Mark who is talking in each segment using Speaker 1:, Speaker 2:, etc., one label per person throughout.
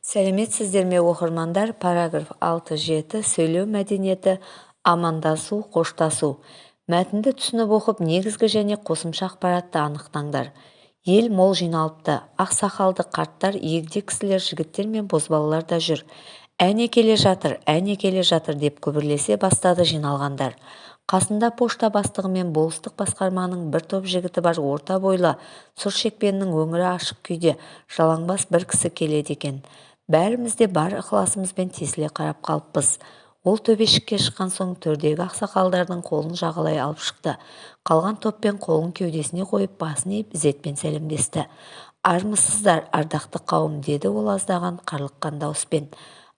Speaker 1: Сәлеметсіздер ме оқырмандар? Параграф 6-7 сөйлеу мәдениеті, амандасу, қоштасу. Мәтінді түсініп оқып, негізгі және қосымша ақпаратты анықтаңдар. Ел мол жиналыпты. Ақсақалды қарттар, егде кісілер, жігіттер мен бозбалалар да жүр. Әне келе жатыр деп күбірлесе бастады жиналғандар. Қасында пошта бастығы мен болыстық басқарманың бір топ жігіті бар, орта бойлы, сұр шекпеннің өңірі ашық күйде, жалаңбас бір кісі келеді екен. Бәріміз де бар ықыласымызбен тесіле қарап қалыппыз. Ол төбешікке шыққан соң төрдегі ақсақалдардың қолын жағалай алып шықты. Қалған топпен қолын кеудесіне қойып, басын иіп, ізетпен сәлемдесті. Армысыздар, ардақты қауым, деді ол аздаған қарлыққан дауыспен.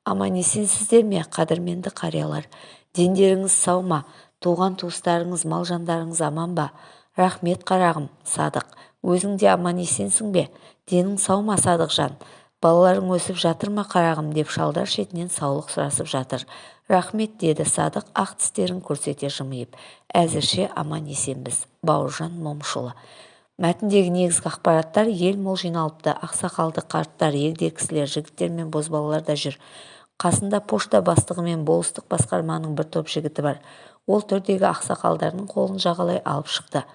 Speaker 1: Аман есенсіздер ме, қадірменді қариялар? Дендеріңіз сау ма? Туған туыстарыңыз, мал жандарыңыз аман ба? Рахмет қарағым, Садық. Өзің де аман есенсің бе? Денің сау ма, Садықжан? Балаларың өсіп жатыр ма, қарағым, деп шалдар шетінен саулық сұрасып жатыр. Рахмет, деді Садық, ақ тістерін көрсете жымиып. Әзірше аман есенбіз. Бауыржан Момышұлы. Мәтіндегі негізгі ақпараттар: ел мол жиналыпты. Ақсақалды қарттар, егде кісілер, жігіттер мен бозбалалар да жүр. Қасында пошта бастығы мен болыстық басқарманың бір топ жігіті бар. Ол төрдегі ақсақалдардың қолын жағалай алып шықты.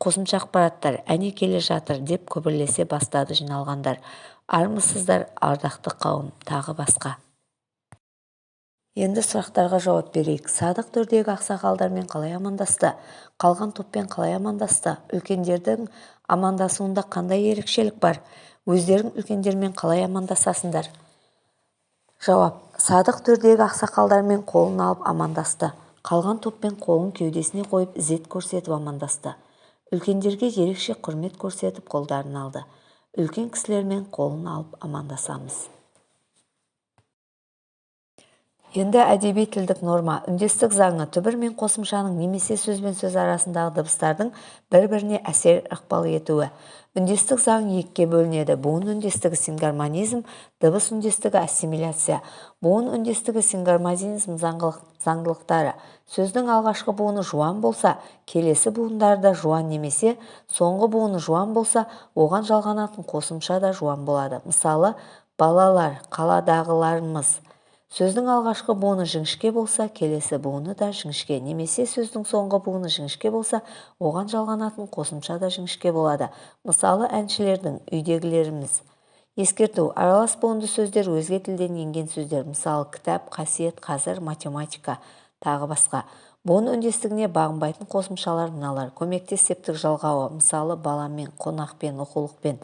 Speaker 1: Қосымша ақпараттар: әне келе жатыр деп күбірлесе бастады жиналғандар. Армысыздар, ардақты қауым, тағы басқа. Енді сұрақтарға жауап берейік. Садық төрдегі ақсақалдармен қалай амандасты? Қалған топпен қалай амандасты? Үлкендердің амандасуында қандай ерекшелік бар? Өздерің үлкендермен қалай амандасасыңдар? Жауап: Садық төрдегі ақсақалдармен қолын алып амандасты. Қалған топпен қолын кеудесіне қойып, ізет көрсетіп амандасты. Үлкендерге ерекше құрмет көрсетіп қолдарын алды. Үлкен кісілермен қолын алып амандасамыз. Енді әдеби тілдік норма. Үндестік заңы: түбір мен қосымшаның немесе сөз бен сөз арасындағы дыбыстардың бір-біріне әсер ықпал етуі. Үндестік заң екіге бөлінеді. Буын үндестігі сингармонизм, дыбыс үндестігі ассимиляция. Буын үндестігі сингармонизм заңдылықтары: сөздің алғашқы буыны жуан болса, келесі буындары да жуан, немесе соңғы буыны жуан болса, оған жалғанатын қосымша да жуан болады. Мысалы, балалар, қаладағыларымыз. Сөздің алғашқы буыны жіңішке болса, келесі буыны да жіңішке, немесе сөздің соңғы буыны жіңішке болса, оған жалғанатын қосымша да жіңішке болады. Мысалы, әншілердің, үйдегілеріміз. Ескерту: аралас буынды сөздер өзге тілден енген сөздер. Мысалы, кітап, қасиет, қазір, математика, тағы басқа. Буын үндестігіне бағынбайтын қосымшалар мыналар: көмектес септік жалғауы. Мысалы, баламен, қонақпен, оқулықпен.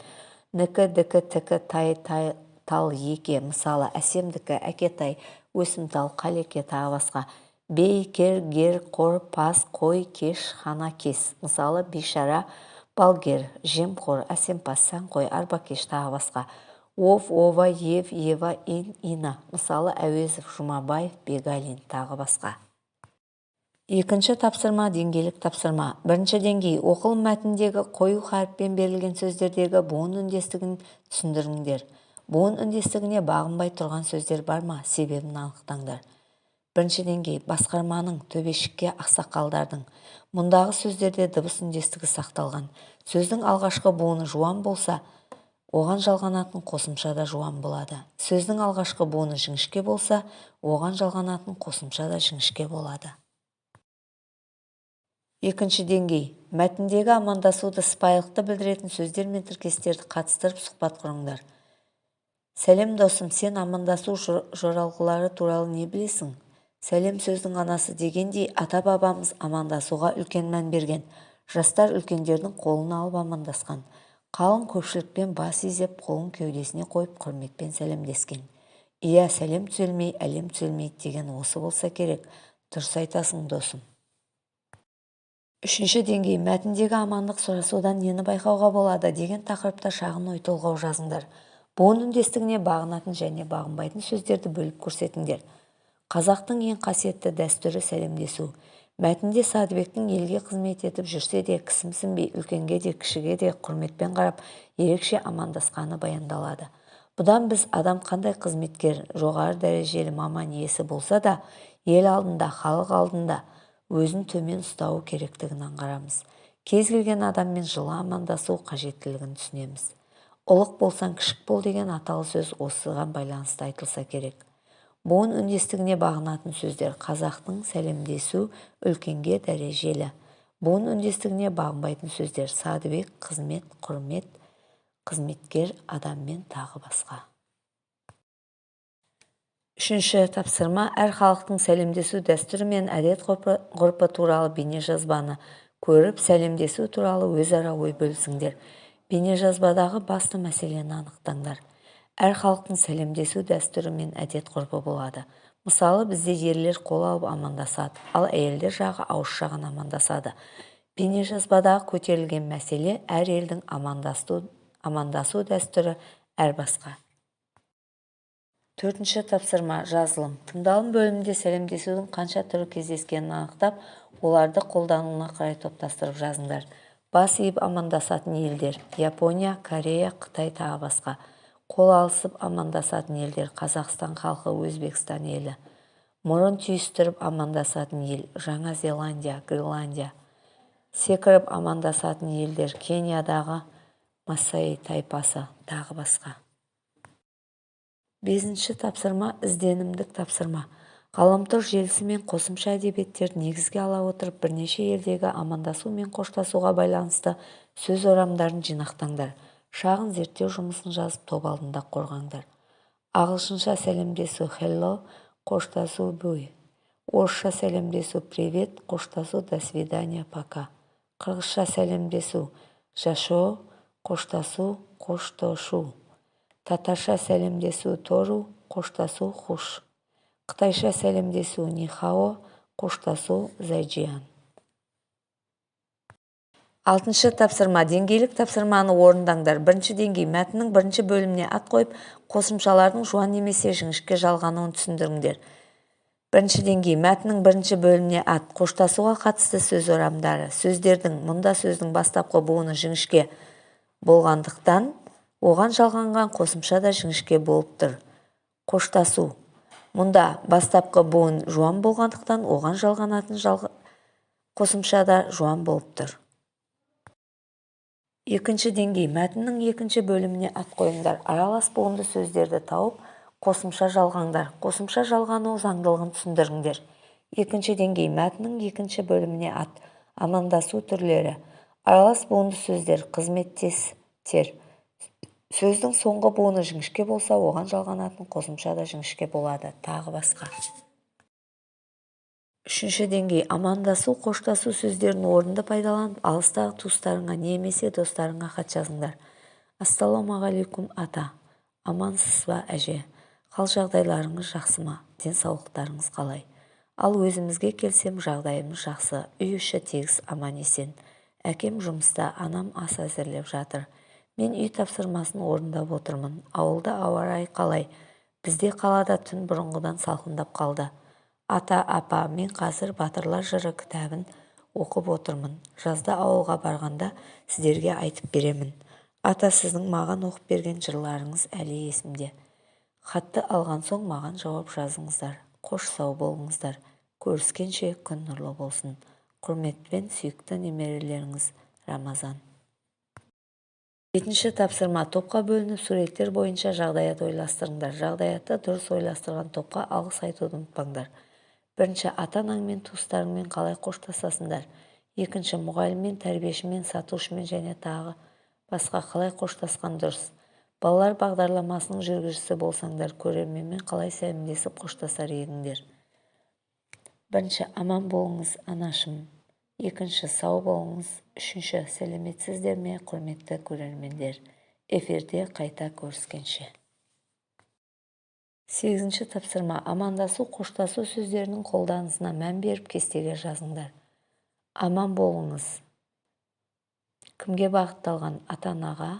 Speaker 1: Нікі, дікі, тікі, тай, тал, еке. Мысалы, әсемдікі, әкетай, өсімтал, қалеке, тағы басқа. Бей, кер, гер, қор, пас, қой, кеш, хана, кес. Мысалы, бейшара, балгер, жемқор, әсемпаз, сәнқой, арбакеш, тағы басқа. Ов, ова, ев, ева, ин, ина. Мысалы, Әуезов, Жұмабаев, Бегалин, тағы басқа. Екінші тапсырма: деңгейлік тапсырма. Бірінші деңгей: оқылым мәтіндегі қою харіппен берілген сөздердегі буын үндестігін түсіндіріңдер. Буын үндестігіне бағынбай тұрған сөздер бар ма? Себебін анықтаңдар. Бірінші деңгей: басқарманың, төбешікке, ақсақалдардың. Мұндағы сөздерде дыбыс үндестігі сақталған. Сөздің алғашқы буыны жуан болса, оған жалғанатын қосымша да жуан болады. Сөздің алғашқы буыны жіңішке болса, оған жалғанатын қосымша да жіңішке болады. Екінші деңгей: мәтіндегі амандасуды, сыпайылықты білдіретін сөздер мен тіркестерді қатыстырып сұхбат құрыңдар. Сәлем досым, сен амандасу жоралғылары туралы не білесің? Сәлем сөздің анасы дегендей, ата-бабамыз амандасуға үлкен мән берген. Жастар үлкендердің қолын алып амандасқан. Қалың көпшілікпен бас изеп, қолын кеудесіне қойып, құрметпен сәлемдескен. Иә, сәлем түзелмей, әлем түзелмейді деген осы болса керек. Дұрыс айтасың, досым. Үшінші деңгей: мәтіндегі амандық сұрасудан нені байқауға болады деген тақырыпта шағын ой толғау жазыңдар. Буын үндестігіне бағынатын және бағынбайтын сөздерді бөліп көрсетіңдер. Қазақтың ең қасиетті дәстүрі сәлемдесу. Мәтінде Садыбектің елге қызмет етіп жүрсе де, кісімсінбей, үлкенге де, кішіге де құрметпен қарап, ерекше амандасқаны баяндалады. Бұдан біз адам қандай қызметкер, жоғары дәрежелі маман иесі болса да, ел алдында, халық алдында өзін төмен ұстауы керектігін аңғарамыз. Кез келген адаммен жылы амандасу қажеттілігін түсінеміз. Ұлық болсаң кішік бол деген аталы сөз осыған байланысты айтылса керек. Буын үндестігіне бағынатын сөздер. Қазақтың сәлемдесу үлкенге дәрежелі. Буын үндестігіне бағынбайтын сөздер. Садыбек, қызмет, құрмет, қызметкер, адаммен тағы басқа. Үшінші тапсырма. Әр халықтың сәлемдесу дәстүрі мен әдет-ғұрпы туралы бейнежазбаны көріп, сәлемдесу туралы өзара ой бөлісіңдер. Бейнежазбадағы басты мәселені анықтаңдар. Әр халықтың сәлемдесу дәстүрі мен әдет-ғұрпы болады. Мысалы, бізде ерлер қол алып амандасады, ал әйелдер жағы ауызшадан амандасады. Бейнежазбадағы көтерілген мәселе әр елдің амандасу дәстүрі әр басқа. Төртінші тапсырма. Жазылым. Тыңдалым бөлімінде сәлемдесудің қанша түрі кездескенін анықтап, оларды қолдануына қарай топтастырып жазыңдар. Бас иіп амандасатын елдер: Япония, Корея, Қытай тағы басқа. Қол алысып амандасатын елдер: Қазақстан халқы, Өзбекстан елі. Мұрын түйістіріп амандасатын ел: Жаңа Зеландия, Гренландия. Секіріп амандасатын елдер: Кениядағы Масаи тайпасы тағы басқа. Бесінші тапсырма. Ізденімдік тапсырма. Ғаламтор желісі мен қосымша әдебиеттерді негізге ала отырып, бірнеше елдегі амандасу мен қоштасуға байланысты сөз орамдарын жинақтаңдар. Шағын зерттеу жұмысын жазып, топ алдында қорғаңдар. Ағылшынша сәлемдесу hello, қоштасу буй. Орысша сәлемдесу привет, қоштасу до свидания, пока. Қырғызша сәлемдесу жашо, қоштасу қоштошу. Татарша сәлемдесу тору, қоштасу хуш. Қытайша сәлемдесу нихао, қоштасу зайджиан. Алтыншы тапсырма. Деңгейлік тапсырманы орындаңдар. Бірінші деңгей. Мәтіннің бірінші бөліміне ат қойып, қосымшалардың жуан немесе жіңішке жалғануын түсіндіріңдер. Бірінші деңгей. Мәтіннің бірінші бөліміне ат. Қоштасуға қатысты сөз орамдары. Сөздердің мұнда сөздің бастапқы буыны жіңішке болғандықтан, оған жалғанған қосымша да жіңішке болып тұр. Қоштасу. Мұнда бастапқы буын жуан болғандықтан, оған жалғанатын қосымша да жуан болып тұр. Екінші деңгей. Мәтіннің екінші бөліміне ат қойыңдар. Аралас буынды сөздерді тауып, қосымша жалғаңдар. Қосымша жалғану заңдылығын түсіндіріңдер. Екінші деңгей. Мәтіннің екінші бөліміне ат. Амандасу түрлері. Аралас буынды сөздер: қызметтестер. Сөздің соңғы буыны жіңішке болса, оған жалғанатын қосымша да жіңішке болады. Тағы басқа. Үшінші деңгей. Амандасу, қоштасу сөздерін орынды пайдаланып, алыстағы туыстарыңа немесе достарыңа хат жазыңдар. Ассалаумағалейкум ата. Амансыз ба әже? Қал жағдайларыңыз жақсы ма? Денсаулықтарыңыз қалай? Ал өзімізге келсем, жағдайымыз жақсы. Үй іші тегіс аман есен. Әкем жұмыста, анам ас әзірлеп жатыр. Мен үй тапсырмасын орындап отырмын. Ауылда ауа райы қалай? Бізде қалада түн бұрынғыдан салқындап қалды. Ата, апа, мен қазір Батырлар жыры кітабын оқып отырмын. Жазда ауылға барғанда сіздерге айтып беремін. Ата, сіздің маған оқып берген жырларыңыз әлі есімде. Хатты алған соң маған жауап жазыңыздар. Қош сау болыңыздар. Көріскенше күн нұрлы болсын. Құрметпен сүйікті немерелеріңіз, Рамазан. Жетінші тапсырма. Топқа бөлініп, суреттер бойынша жағдаят ойластырыңдар. Жағдаятты дұрыс ойластырған топқа алғыс айтуды ұмытпаңдар. Бірінші, ата-анаңмен, туыстарыңмен қалай қоштасасыңдар? Екінші, мұғаліммен, тәрбиешімен, сатушымен және тағы басқа қалай қоштасқан дұрыс? Балалар бағдарламасының жүргізушісі болсаңдар, көрерменмен қалай сәлемдесіп қоштасар едіңдер? Бірінші, аман болыңыз, анашым. Екінші, сау болыңыз. Үшінші, сәлеметсіздер ме, құрметті көрермендер? Эфирде қайта көріскенше. Сегізінші тапсырма. Амандасу, қоштасу сөздерінің қолданысына мән беріп кестеге жазыңдар. Аман болыңыз. Кімге бағытталған? Ата-анаға.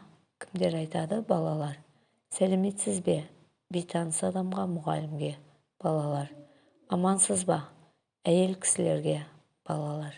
Speaker 1: Кімдер айтады? Балалар. Сәлеметсіз бе? Бейтаныс адамға, мұғалімге. Балалар. Амансыз ба? Әйел кісілерге. Балалар.